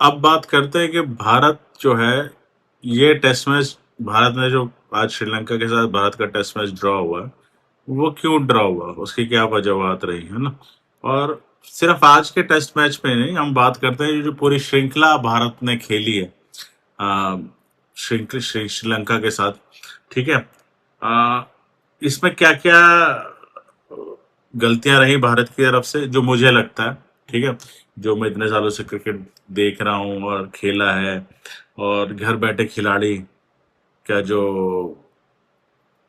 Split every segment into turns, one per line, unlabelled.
अब बात करते हैं कि भारत जो है, ये टेस्ट मैच, भारत ने जो आज श्रीलंका के साथ भारत का टेस्ट मैच ड्रॉ हुआ, वो क्यों ड्रॉ हुआ, उसकी क्या वजूहत रही है ना। और सिर्फ आज के टेस्ट मैच में नहीं, हम बात करते हैं ये जो पूरी श्रृंखला भारत ने खेली है आ, श्रीलंका के साथ, ठीक है। आ, इसमें क्या क्या गलतियां रही भारत की तरफ से, जो मुझे लगता है, ठीक है, जो मैं इतने सालों से क्रिकेट देख रहा हूँ और खेला है, और घर बैठे खिलाड़ी का जो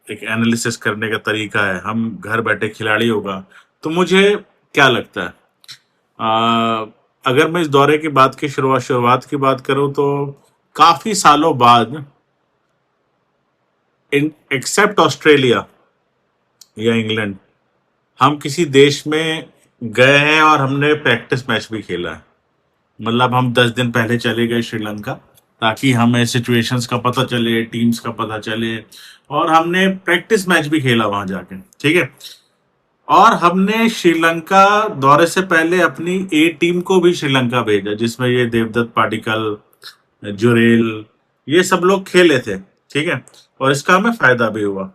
एक एनालिसिस करने का तरीका है, हम घर बैठे खिलाड़ी होगा, तो मुझे क्या लगता है, आ, अगर मैं इस दौरे की बात की शुरुआत की बात करूं, तो काफी सालों बाद, इन एक्सेप्ट ऑस्ट्रेलिया या इंग्लैंड, हम किसी देश में गए हैं और हमने प्रैक्टिस मैच भी खेला है। मतलब हम 10 दिन पहले चले गए श्रीलंका, ताकि हमें सिचुएशंस का पता चले, टीम्स का पता चले, और हमने प्रैक्टिस मैच भी खेला वहां जाके, ठीक है। और हमने श्रीलंका दौरे से पहले अपनी ए टीम को भी श्रीलंका भेजा, जिसमें ये देवदत्त पाडिक्कल, जुरेल, ये सब लोग खेले थे, ठीक है। और इसका हमें फायदा भी हुआ।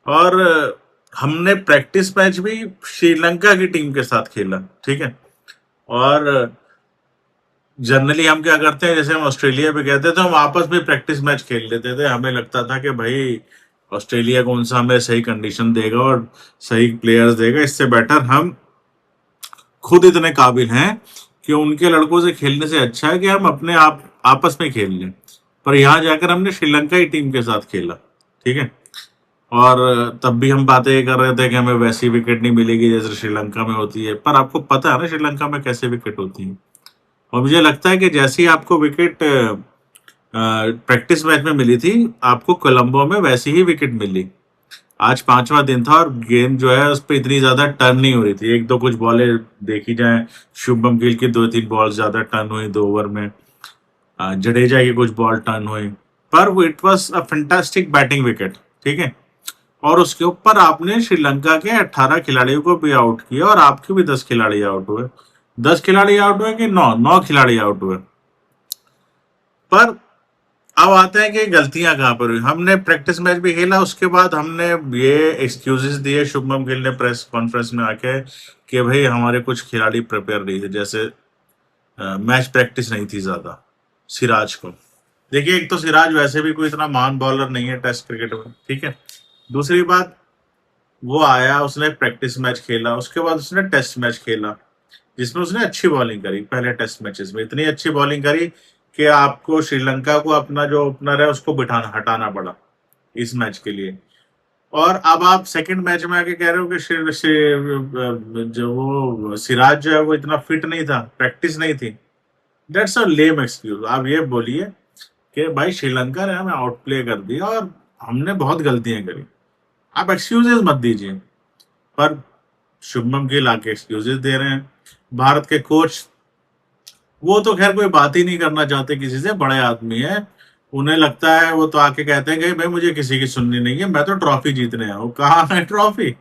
और हमने प्रैक्टिस मैच भी श्रीलंका की टीम के साथ खेला, ठीक है। और जनरली हम क्या करते हैं, जैसे हम ऑस्ट्रेलिया पे गए थे तो हम आपस में प्रैक्टिस मैच खेल लेते थे। हमें लगता था कि भाई ऑस्ट्रेलिया कौन सा हमें सही कंडीशन देगा और सही प्लेयर्स देगा, इससे बेटर हम खुद इतने काबिल हैं कि उनके लड़कों से खेलने से अच्छा है कि हम अपने आप आपस में खेल लें। पर यहाँ जाकर हमने श्रीलंका की टीम के साथ खेला, ठीक है। और तब भी हम बातें कर रहे थे कि हमें वैसी विकेट नहीं मिलेगी जैसे श्रीलंका में होती है, पर आपको पता है ना श्रीलंका में कैसे विकेट होती है। और मुझे लगता है कि जैसे ही आपको विकेट प्रैक्टिस मैच में मिली थी, आपको कोलंबो में वैसी ही विकेट मिली। आज पांचवा दिन था और गेंद जो है उस पर इतनी ज्यादा टर्न नहीं हो रही थी। एक दो कुछ बॉलें देखी जाए, शुभमन गिल की 2-3 बॉल ज्यादा टर्न हुई 2 ओवर में, जडेजा की कुछ बॉल टर्न हुई, पर वो it was a fantastic batting wicket, ठीक है। और उसके ऊपर आपने श्रीलंका के 18 खिलाड़ियों को भी आउट किया और आपके भी 10 खिलाड़ी आउट हुए। 10 खिलाड़ी आउट हुए कि 9 खिलाड़ी आउट हुए। पर अब आते हैं कि गलतियां कहाँ पर हुई। हमने प्रैक्टिस मैच भी खेला, उसके बाद हमने ये एक्सक्यूजेस दिए शुभमन गिल ने प्रेस कॉन्फ्रेंस में आके कि भाई हमारे कुछ खिलाड़ी प्रिपेयर नहीं थे, जैसे मैच प्रैक्टिस नहीं थी ज्यादा सिराज को। देखिए, एक तो सिराज वैसे भी कोई इतना महान बॉलर नहीं है टेस्ट क्रिकेट में, ठीक है। दूसरी बात, वो आया, उसने प्रैक्टिस मैच खेला, उसके बाद उसने टेस्ट मैच खेला, जिसमें उसने अच्छी बॉलिंग करी। पहले टेस्ट मैचेस में इतनी अच्छी बॉलिंग करी कि आपको श्रीलंका को अपना जो ओपनर है उसको बिठाना हटाना पड़ा इस मैच के लिए। और अब आप सेकंड मैच में आके कह रहे हो कि जो वो सिराज जो है वो इतना फिट नहीं था, प्रैक्टिस नहीं थी। That's a lame excuse. आप ये बोलिए कि भाई श्रीलंका ने हमें आउट प्ले कर दिया और हमने बहुत गलतियां करी, आप एक्सक्यूजेस मत दीजिए। पर शुभमन गिल आके एक्सक्यूजेस दे रहे हैं। भारत के कोच, वो तो खैर कोई बात ही नहीं करना चाहते किसी से, बड़े आदमी है, उन्हें लगता है, वो तो आके कहते हैं कि भाई मुझे किसी की सुननी नहीं है, मैं तो ट्रॉफी जीतने आया हूँ। कहाँ है ट्रॉफी?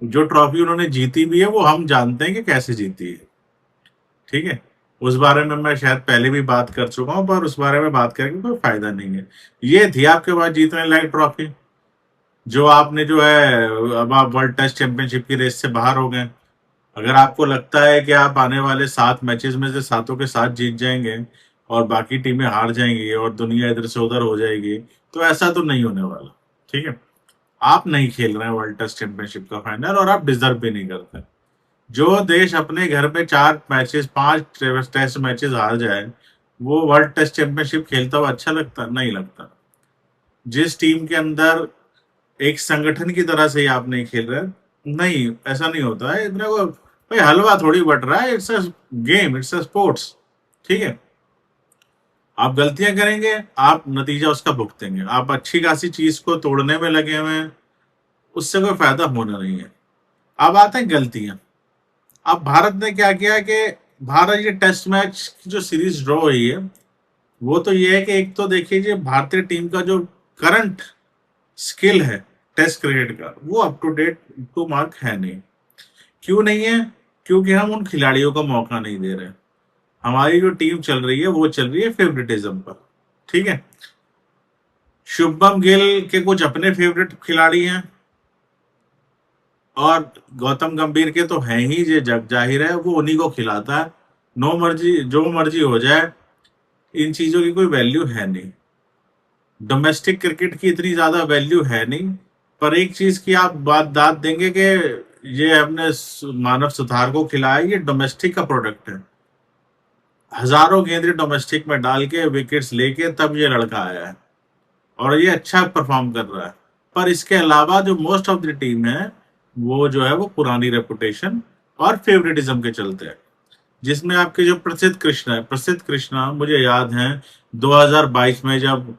जो ट्रॉफी उन्होंने जीती भी है वो हम जानते हैं कि कैसे जीती है, ठीक है। उस बारे में मैं शायद पहले भी बात कर चुका हूँ, पर उस बारे में बात करके कोई फायदा नहीं है। ये थी आपके पास जीतने लायक ट्रॉफी, जो आपने जो है, अब आप वर्ल्ड टेस्ट चैंपियनशिप की रेस से बाहर हो गए। अगर आपको लगता है कि आप आने वाले 7 मैचेस में से सातों के साथ जीत जाएंगे और बाकी टीमें हार जाएंगी और दुनिया इधर से उधर हो जाएगी, तो ऐसा तो नहीं होने वाला, ठीक है। आप नहीं खेल रहे हैं वर्ल्ड टेस्ट चैंपियनशिप का फाइनल, और आप डिजर्व भी नहीं करते। जो देश अपने घर में 4 मैचेस 5 टेस्ट मैचेस हार जाए, वो वर्ल्ड टेस्ट चैंपियनशिप खेलता हुआ अच्छा लगता? नहीं लगता। जिस टीम के अंदर एक संगठन की तरह से ही आप नहीं खेल रहे, नहीं, ऐसा नहीं होता है। इतना को भाई हलवा थोड़ी बट रहा है, it's a game, it's a sports, ठीक है। आप गलतियां करेंगे, आप नतीजा उसका भुगतेंगे। आप अच्छी खासी चीज को तोड़ने में लगे हुए हैं, उससे कोई फायदा होना नहीं है। अब आते हैं गलतियां। अब भारत ने क्या किया कि भारत ये टेस्ट मैच की जो सीरीज ड्रॉ हुई है, वो तो ये है कि एक तो देखिए, जो भारतीय टीम का जो करंट स्किल है टेस्ट क्रिकेट का, वो up to date, to mark है नहीं। क्यों नहीं है? क्योंकि हम उन खिलाड़ियों को मौका नहीं दे रहे। हमारी जो टीम चल रही है वो चल रही है फेवरेटिज्म पर, ठीक है। शुभम गिल के कुछ अपने फेवरेट खिलाड़ी हैं और गौतम गंभीर के तो हैं ही, ये जग जाहिर है, वो उन्हीं को खिलाता है। नो मर्जी जो मर्जी हो जाए, इन चीजों की कोई वैल्यू है नहीं। डोमेस्टिक क्रिकेट की इतनी ज्यादा वैल्यू है नहीं। पर एक चीज की आप बात दाद देंगे कि ये हमने मानव सुधार को खिलाया, ये डोमेस्टिक का प्रोडक्ट है। हजारों गेंदें डोमेस्टिक में डाल के विकेट्स लेके तब ये लड़का आया है और ये अच्छा परफॉर्म कर रहा है। पर इसके अलावा जो मोस्ट ऑफ द टीम है वो जो है वो पुरानी रेपुटेशन और फेवरेटिज्म के चलते हैं। जिसमें आपके जो प्रसिद्ध कृष्णा है, प्रसिद्ध कृष्णा मुझे याद है 2022 में जब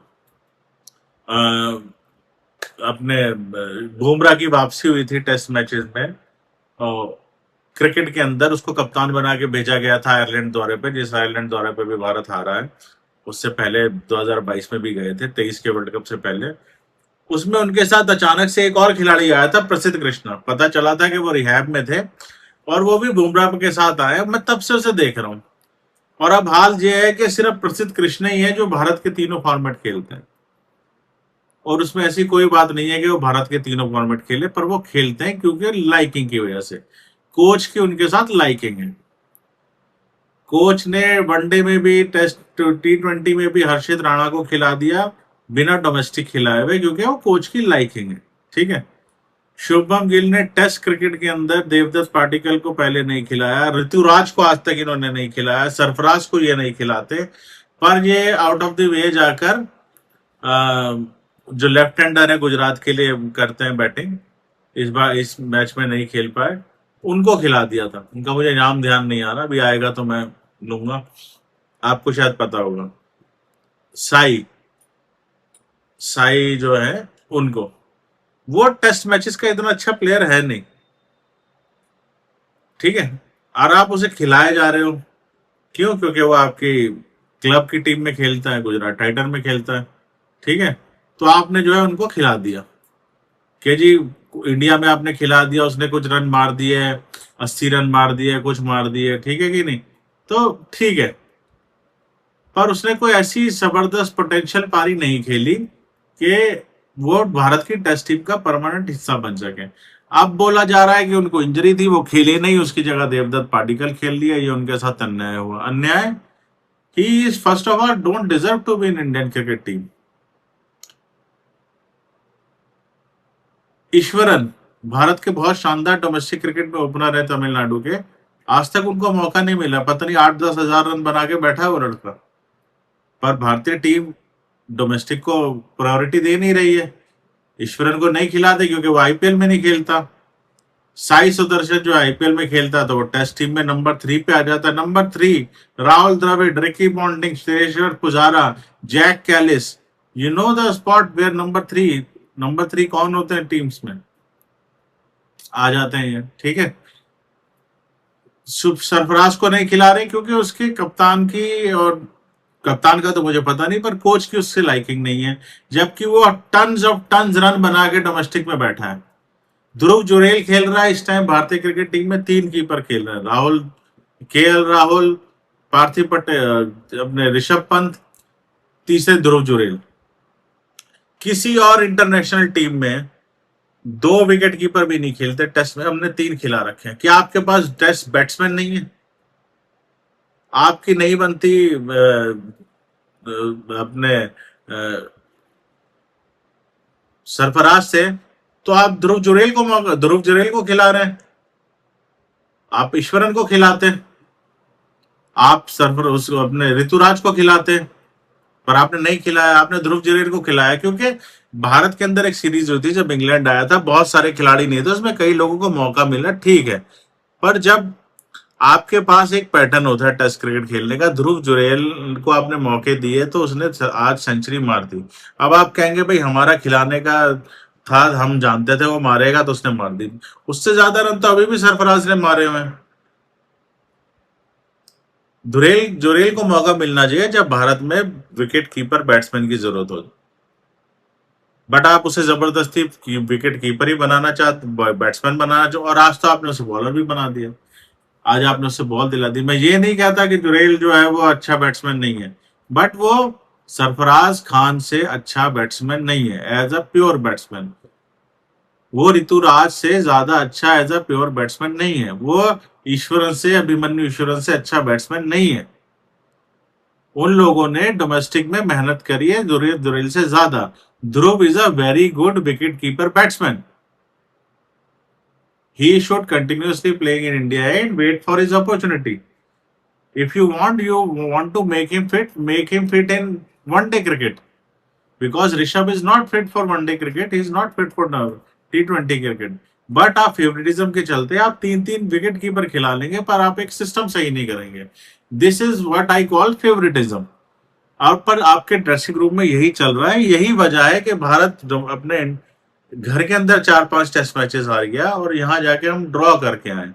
अ, अपने बुमराह की वापसी हुई थी टेस्ट मैचेस में, और क्रिकेट के अंदर उसको कप्तान बना के भेजा गया था आयरलैंड दौरे पे, जिस आयरलैंड दौरे पे भी भारत हारा है। उससे पहले 2022 में भी गए थे, 23 के वर्ल्ड कप से पहले। उसमें उनके साथ अचानक से एक और खिलाड़ी आया था, प्रसिद्ध कृष्णा। पता चला था कि वो रिहैब में थे और वो भी बुमराह के साथ आए। मैं तब से उसे देख रहा हूँ और अब हाल ये है कि सिर्फ प्रसिद्ध कृष्णा ही है जो भारत के तीनों फॉर्मेट खेलते हैं। और उसमें ऐसी कोई बात नहीं है कि वो भारत के तीनों फॉर्मेट खेले, पर वो खेलते हैं क्योंकि लाइकिंग की वजह से, कोच की उनके साथ लाइकिंग है। कोच ने वनडे में भी, टेस्ट T20 में भी हर्षित राणा को खिला दिया बिना डोमेस्टिक खिलाए हुए, क्योंकि वो कोच की लाइकिंग है, ठीक है। शुभम गिल ने टेस्ट क्रिकेट के अंदर देवदत्त पाटिकल को पहले नहीं खिलाया, ऋतुराज को आज तक इन्होंने नहीं खिलाया, सरफराज को ये नहीं खिलाते। पर ये आउट ऑफ द वे जाकर जो लेफ्ट हैंडर है गुजरात के लिए करते हैं बैटिंग, इस बार इस मैच में नहीं खेल पाए, उनको खिला दिया था। उनका मुझे नाम ध्यान नहीं आ रहा, अभी आएगा तो मैं लूंगा, आपको शायद पता होगा। साई, साई जो है उनको, वो टेस्ट मैचेस का इतना अच्छा प्लेयर है नहीं, ठीक है। और आप उसे खिलाए जा रहे हो, क्यों? क्योंकि वो आपकी क्लब की टीम में खेलता है, गुजरात टाइटन में खेलता है, ठीक है। तो आपने जो है उनको खिला दिया कि जी इंडिया में आपने खिला दिया, उसने कुछ रन मार दिए, 80 रन मार दिए, कुछ मार दिए, ठीक है कि नहीं? तो ठीक है, पर उसने कोई ऐसी जबरदस्त पोटेंशियल पारी नहीं खेली कि वो भारत की टेस्ट टीम का परमानेंट हिस्सा बन सके। अब बोला जा रहा है कि उनको इंजरी थी, वो खेले नहीं, उसकी जगह देवदत्त पाटिकल खेल लिया, ये उनके साथ अन्याय हुआ। अन्याय, he is first of all don't deserve to be in Indian cricket team. Easwaran Bharat के बहुत शानदार डोमेस्टिक क्रिकेट में ओपनर है तमिलनाडु के, आज तक उनको मौका नहीं मिला, पता नहीं 8-10 हजार रन बना के बैठा है वो लड़का। पर भारतीय टीम डोमेस्टिक को प्रायोरिटी दे नहीं रही है, ईश्वरन को नहीं खिलाते क्योंकि वो आईपीएल में नहीं खेलता। साई सुदर्शन जो आईपीएल में खेलता तो वो टेस्ट टीम में नंबर 3 पे आ जाता। Number 3 Rahul Dravid, Ricky Ponting, Cheteshwar Pujara, Jacques Kallis, you know the spot where number 3 कौन होते हैं टीम्स में, आ जाते हैं ये, ठीक है। सरफराज को नहीं खिला रहे क्योंकि उसके कप्तान की, और कप्तान का तो मुझे पता नहीं, पर कोच की उससे लाइकिंग नहीं है, जबकि वो टन्स ऑफ टन्स रन बना के डोमेस्टिक में बैठा है। ध्रुव जुरेल खेल रहा है इस टाइम भारतीय क्रिकेट टीम में, 3 कीपर खेल रहे हैं, राहुल, केएल राहुल, पार्थिव पटेल, अपने ऋषभ पंत, तीसरे ध्रुव जुरेल। किसी और इंटरनेशनल टीम में 2 विकेट कीपर भी नहीं खेलते, टेस्ट में हमने 3 खिला रखे हैं। क्या आपके पास टेस्ट बैट्समैन नहीं है? आपकी नहीं बनती अपने सरफराज से, तो आप ध्रुव जुरेल को खिला रहे हैं, आप ईश्वरन को खिलाते, आप सरफर उस अपने ऋतुराज को खिलाते, पर आपने नहीं खिलाया, आपने ध्रुव जुरेल को खिलाया। क्योंकि भारत के अंदर एक सीरीज होती है, जब इंग्लैंड आया था बहुत सारे खिलाड़ी नहीं थे, उसमें कई लोगों को मौका मिला, ठीक है। पर जब आपके पास एक पैटर्न होता है टेस्ट क्रिकेट खेलने का, ध्रुव जुरेल को आपने मौके दिए तो उसने आज सेंचुरी मार दी। अब आप कहेंगे भाई हमारा खिलाने का था, हम जानते थे वो मारेगा तो उसने मार दी। उससे ज्यादा रन तो अभी भी सरफराज ने मारे हुए हैं। जुरेल जुरेल को मौका मिलना चाहिए जब भारत में विकेट कीपर बैट्समैन की जरूरत हो, बट आप उसे जबरदस्ती विकेट कीपर ही बनाना चाहते, बैट्समैन बनाना चाहते, और आज तो आपने उसे बॉलर भी बना दिया। आज आपने उससे बॉल दिला दी। मैं ये नहीं कहता कि जुरेल जो है वो अच्छा बैट्समैन नहीं है, बट वो सरफराज खान से अच्छा बैट्समैन नहीं है एज अ प्योर बैट्समैन। वो ऋतुराज से ज्यादा अच्छा एज अ प्योर बैट्समैन नहीं है। वो ईश्वरन से, अभिमन्यु ईश्वरन से अच्छा बैट्समैन नहीं है। उन लोगों ने डोमेस्टिक में मेहनत करी है जुरेल से ज्यादा। Dhruv is a very good wicket keeper batsman. He should continuously playing in India and wait for his opportunity. If you want to make him fit in one day cricket. Because Rishabh is not fit for one day cricket, he is not fit for T20 cricket. But आप favouritism के चलते आप तीन तीन wicket keeper खिला लेंगे, पर आप एक सिस्टम सही नहीं करेंगे। This is what I call favouritism. आप पर आपके ड्रेसिंग रूम में यही चल रहा है। यही वजह है कि भारत अपने घर के अंदर 4-5 टेस्ट मैचेस हार गया और यहां जाके हम ड्रॉ करके आए,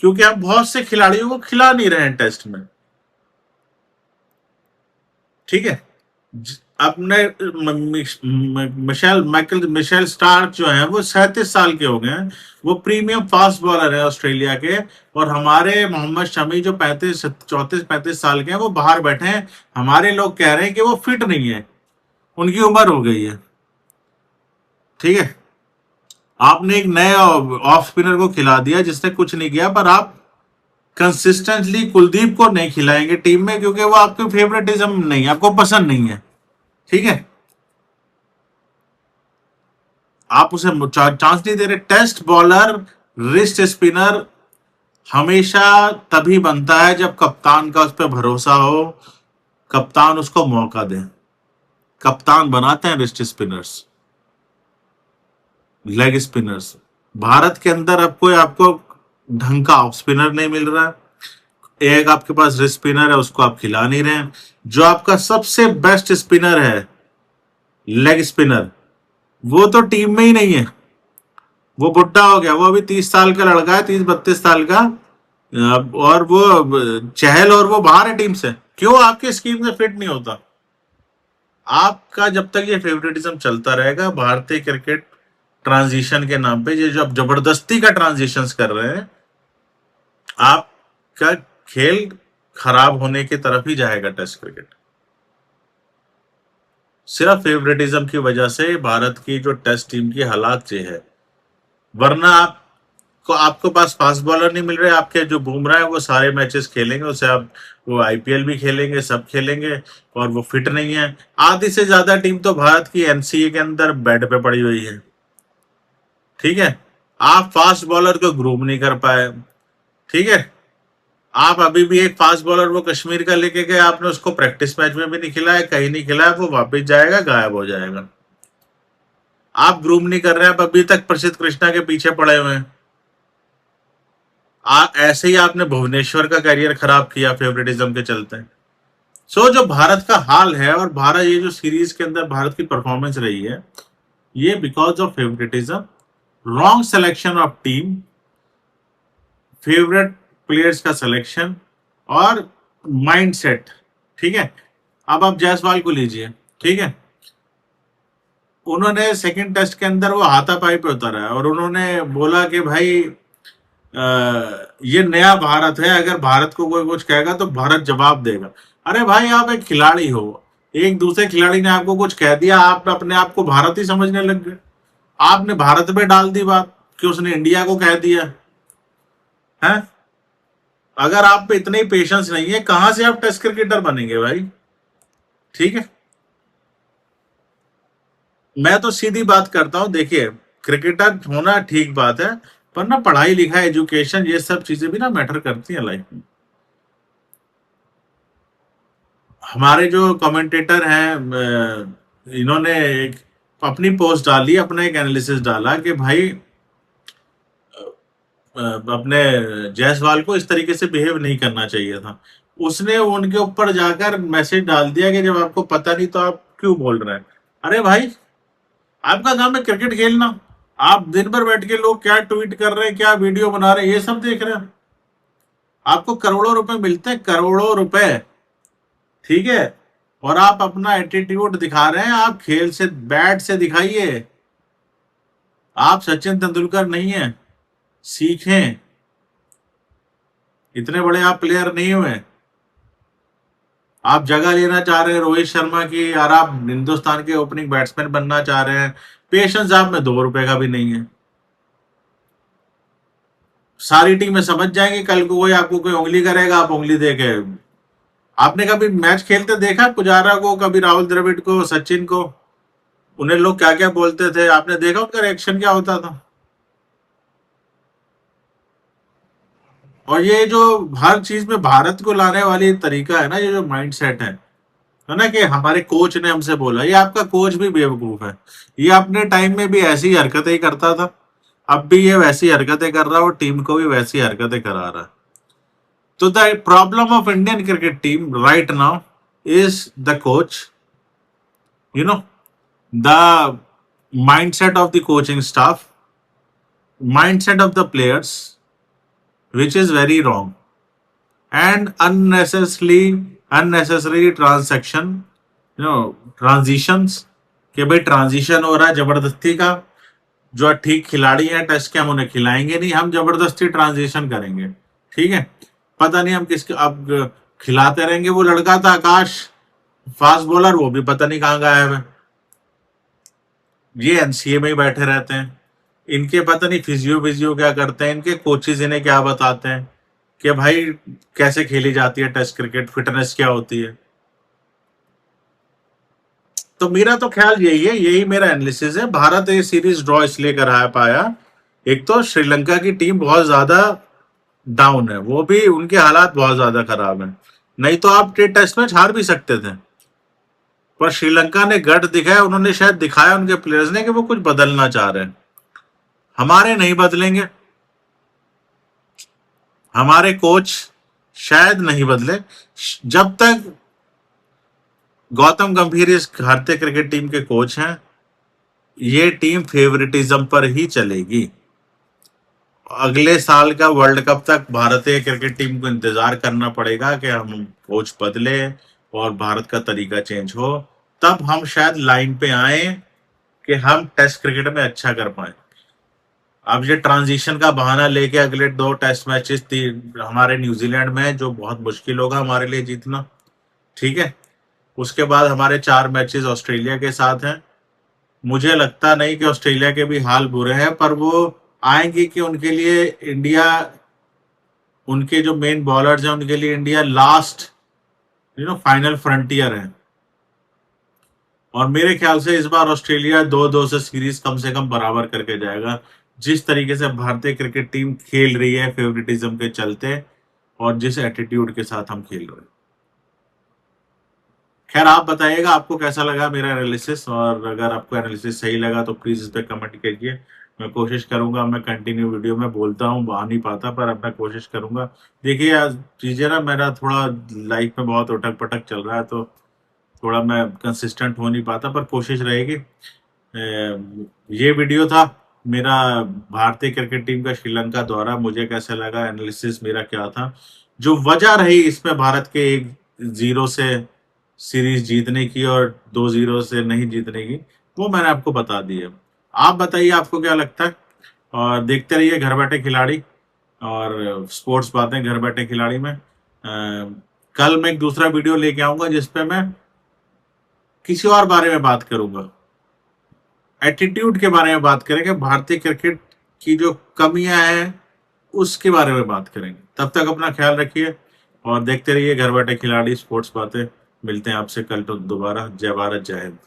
क्योंकि हम बहुत से खिलाड़ियों को खिला नहीं रहे हैं टेस्ट में। ठीक है। अपने मिशेल स्टार्क जो है वो 37 साल के हो गए हैं। वो प्रीमियम फास्ट बॉलर है ऑस्ट्रेलिया के। और हमारे मोहम्मद शमी जो 34-35 साल के हैं वो बाहर बैठे हैं। हमारे लोग कह रहे हैं कि वो फिट नहीं है, उनकी उम्र हो गई है। ठीक है। आपने एक नए ऑफ स्पिनर को खिला दिया जिसने कुछ नहीं किया, पर आप कंसिस्टेंटली कुलदीप को नहीं खिलाएंगे टीम में, क्योंकि वो आपके फेवरेटिज्म नहीं, आपको पसंद नहीं है। ठीक है। आप उसे चांस नहीं दे रहे। टेस्ट बॉलर, रिस्ट स्पिनर हमेशा तभी बनता है जब कप्तान का उस पर भरोसा हो, कप्तान उसको मौका दे। कप्तान बनाते हैं wrist spinners, leg spinners. Bharat के अंदर अब कोई आपको ढंग का ऑफ स्पिनर नहीं मिल रहा है। एक आपके पास रिस्ट स्पिनर है, उसको आप खिला नहीं रहे हैं। जो आपका सबसे बेस्ट स्पिनर है, लेग स्पिनर, वो तो टीम में ही नहीं है। वो बुढ़ा हो गया। वो अभी 30 साल का लड़का है, 30-32 साल का। और वो चहल और वो बाहर है टीम से। क्यों? आपके स्कीम से फिट नहीं होता। आपका जब तक ये फेवरेटिज्म चलता रहेगा, भारतीय क्रिकेट ट्रांजिशन के नाम पे ये जो आप जबरदस्ती का ट्रांजिशन कर रहे हैं, आपका खेल खराब होने की तरफ ही जाएगा। टेस्ट क्रिकेट सिर्फ फेवरेटिज्म की वजह से भारत की जो टेस्ट टीम की हालात ये है। वरना आपको पास फास्ट बॉलर नहीं मिल रहे। आपके जो बुमराह है वो सारे मैचेस खेलेंगे, उसे आप वो आईपीएल भी खेलेंगे, सब खेलेंगे, और वो फिट नहीं है। आधी से ज्यादा टीम तो भारत की एनसीए के अंदर बेड पे पड़ी हुई है। ठीक है। आप फास्ट बॉलर को ग्रूम नहीं कर पाए। ठीक है। आप अभी भी एक फास्ट बॉलर वो कश्मीर का लेके गए, आपने उसको प्रैक्टिस मैच में भी नहीं खिलाया, कहीं नहीं खिलाया, वो वापस जाएगा, गायब हो जाएगा। आप ग्रूम नहीं कर रहे हैं, आप अभी तक प्रसिद्ध कृष्णा के पीछे पड़े हुए हैं। ऐसे ही आपने भुवनेश्वर का करियर खराब किया फेवरेटिज्म के चलते। सो जो भारत का हाल है, और भारत ये जो सीरीज के अंदर भारत की परफॉर्मेंस रही है, ये because of favouritism, wrong selection of team, favourite players का सिलेक्शन और माइंडसेट। ठीक है। अब आप जायसवाल को लीजिए। ठीक है। उन्होंने सेकंड टेस्ट के अंदर वो हाथापाई पे उतरा है और उन्होंने बोला कि भाई ये नया भारत है, अगर भारत को कोई कुछ कहेगा तो भारत जवाब देगा। अरे भाई, आप एक खिलाड़ी हो, एक दूसरे खिलाड़ी ने आपको कुछ कह दिया, आप अपने आप को भारत ही समझने लग गए। आपने भारत पे डाल दी बात कि उसने इंडिया को कह दिया है। अगर आप पे इतने ही पेशेंस नहीं है, कहां से आप टेस्ट क्रिकेटर बनेंगे भाई? ठीक है। मैं तो सीधी बात करता हूं। देखिए, क्रिकेटर होना ठीक बात है, पर ना पढ़ाई लिखाई, एजुकेशन, ये सब चीजें भी ना मैटर करती हैं लाइफ में। हमारे जो कमेंटेटर हैं, इन्होंने एक अपनी पोस्ट डाली, अपना एक एनालिसिस डाला कि भाई अपने जायसवाल को इस तरीके से बिहेव नहीं करना चाहिए था। उसने उनके ऊपर जाकर मैसेज डाल दिया कि जब आपको पता नहीं तो आप क्यों बोल रहे हैं। अरे भाई, आपका काम है क्रिकेट खेलना। आप दिन भर बैठ के लोग क्या ट्वीट कर रहे हैं, क्या वीडियो बना रहे हैं, ये सब देख रहे हैं। आपको करोड़ों रुपए मिलते हैं, करोड़ों रुपए। ठीक है। और आप अपना एटीट्यूड दिखा रहे हैं। आप खेल से, बैट से दिखाइए। आप सचिन तेंदुलकर नहीं है, सीखें। इतने बड़े आप प्लेयर नहीं हुए। आप जगह लेना चाह रहे हैं रोहित शर्मा की, और आप हिंदुस्तान के ओपनिंग बैट्समैन बनना चाह रहे हैं। पेशेंस आप में 2 रुपए का भी नहीं है। सारी टीमें समझ जाएंगी, कल को कोई आपको कोई उंगली करेगा, आप उंगली देके। आपने कभी मैच खेलते देखा पुजारा को, कभी राहुल द्रविड़ को, सचिन को? उन्हें लोग क्या क्या बोलते थे, आपने देखा उनका रिएक्शन क्या होता था? और ये जो हर चीज में भारत को लाने वाली तरीका है ना, ये जो माइंड सेट है ना, कि हमारे कोच ने हमसे बोला, ये आपका कोच भी बेवकूफ है। ये अपने टाइम में भी ऐसी हरकतें ही करता था, अब भी ये वैसी हरकतें कर रहा है और टीम को भी वैसी हरकतें करा रहा है। तो the problem of Indian cricket team right now is the coach, you know, the mindset of the coaching staff, mindset of the players, which is very wrong, and unnecessary transaction, transitions, कि भाई transition हो रहा है जबरदस्ती का। जो ठीक खिलाड़ी हैं टेस्ट के, हम उन्हें खिलाएंगे नहीं, हम जबरदस्ती ट्रांजिशन करेंगे। ठीक है, पता नहीं हम किसके अब खिलाते रहेंगे। वो लड़का था आकाश, फास्ट बॉलर, वो भी पता नहीं कहाँ गायब है। ये एनसीए में ही बैठे रहते हैं। इनके पता नहीं फिजियो क्या करते हैं, इनके कोचेज इन्हें क्या बताते हैं कि भाई कैसे खेली जाती है टेस्ट क्रिकेट, फिटनेस क्या होती है। तो मेरा तो ख्याल यही है, यही मेरा एनालिसिस है। भारत ये सीरीज ड्रॉ इसलिए करा पाया, एक तो श्रीलंका की टीम बहुत ज्यादा डाउन है, वो भी उनके हालात बहुत ज्यादा खराब है। नहीं तो आप टेस्ट मैच हार भी सकते थे, पर श्रीलंका ने गट दिखाया, उन्होंने शायद दिखाया उनके प्लेयर्स ने कि वो कुछ बदलना चाह रहे हैं। हमारे नहीं बदलेंगे, हमारे कोच शायद नहीं बदले। जब तक गौतम गंभीर इस भारतीय क्रिकेट टीम के कोच हैं, ये टीम फेवरेटिज्म पर ही चलेगी। अगले साल का वर्ल्ड कप तक भारतीय क्रिकेट टीम को इंतजार करना पड़ेगा कि हम कोच बदले और भारत का तरीका चेंज हो, तब हम शायद लाइन पे आए कि हम टेस्ट क्रिकेट में अच्छा कर पाए। अब ये ट्रांजिशन का बहाना लेके अगले 2 टेस्ट मैचेस हमारे न्यूजीलैंड में, जो बहुत मुश्किल होगा हमारे लिए जीतना। ठीक है, उसके बाद हमारे 4 मैचेस ऑस्ट्रेलिया के साथ हैं। मुझे लगता नहीं कि ऑस्ट्रेलिया के भी हाल बुरे हैं, पर वो आएंगे कि उनके लिए इंडिया, उनके जो मेन बॉलर्स हैं उनके लिए इंडिया लास्ट फाइनल फ्रंटियर है। और मेरे ख्याल से इस बार ऑस्ट्रेलिया 2-2 से सीरीज कम से कम बराबर करके जाएगा, जिस तरीके से भारतीय क्रिकेट टीम खेल रही है फेवरेटिज्म के चलते, और जिस एटीट्यूड के साथ हम खेल रहे हैं। खैर, आप बताइएगा आपको कैसा लगा मेरा एनालिसिस, और अगर आपको एनालिसिस सही लगा तो प्लीज इस पर कमेंट कीजिए। मैं कोशिश करूंगा, मैं कंटिन्यू वीडियो में बोलता हूँ, आ नहीं पाता, पर अब मैं कोशिश करूंगा। देखिए आज चीजें ना, मेरा थोड़ा लाइफ में बहुत उठक पटक चल रहा है, तो थोड़ा मैं कंसिस्टेंट हो नहीं पाता, पर कोशिश रहेगी। ये वीडियो था मेरा भारतीय क्रिकेट टीम का श्रीलंका दौरा, मुझे कैसा लगा, एनालिसिस मेरा क्या था, जो वजह रही इसमें भारत के 1-0 से सीरीज जीतने की और 2-0 से नहीं जीतने की, वो मैंने आपको बता दी है। आप बताइए आपको क्या लगता है, और देखते रहिए घर बैठे खिलाड़ी और स्पोर्ट्स बातें घर बैठे खिलाड़ी में। कल मैं एक दूसरा वीडियो लेके आऊंगा जिसपे मैं किसी और बारे में बात करूंगा, एटीट्यूड के बारे में बात करेंगे, भारतीय क्रिकेट की जो कमियां हैं उसके बारे में बात करेंगे। तब तक अपना ख्याल रखिए और देखते रहिए घर बैठे खिलाड़ी स्पोर्ट्स बातें। मिलते हैं आपसे कल तो दोबारा। जय भारत, जय हिंद।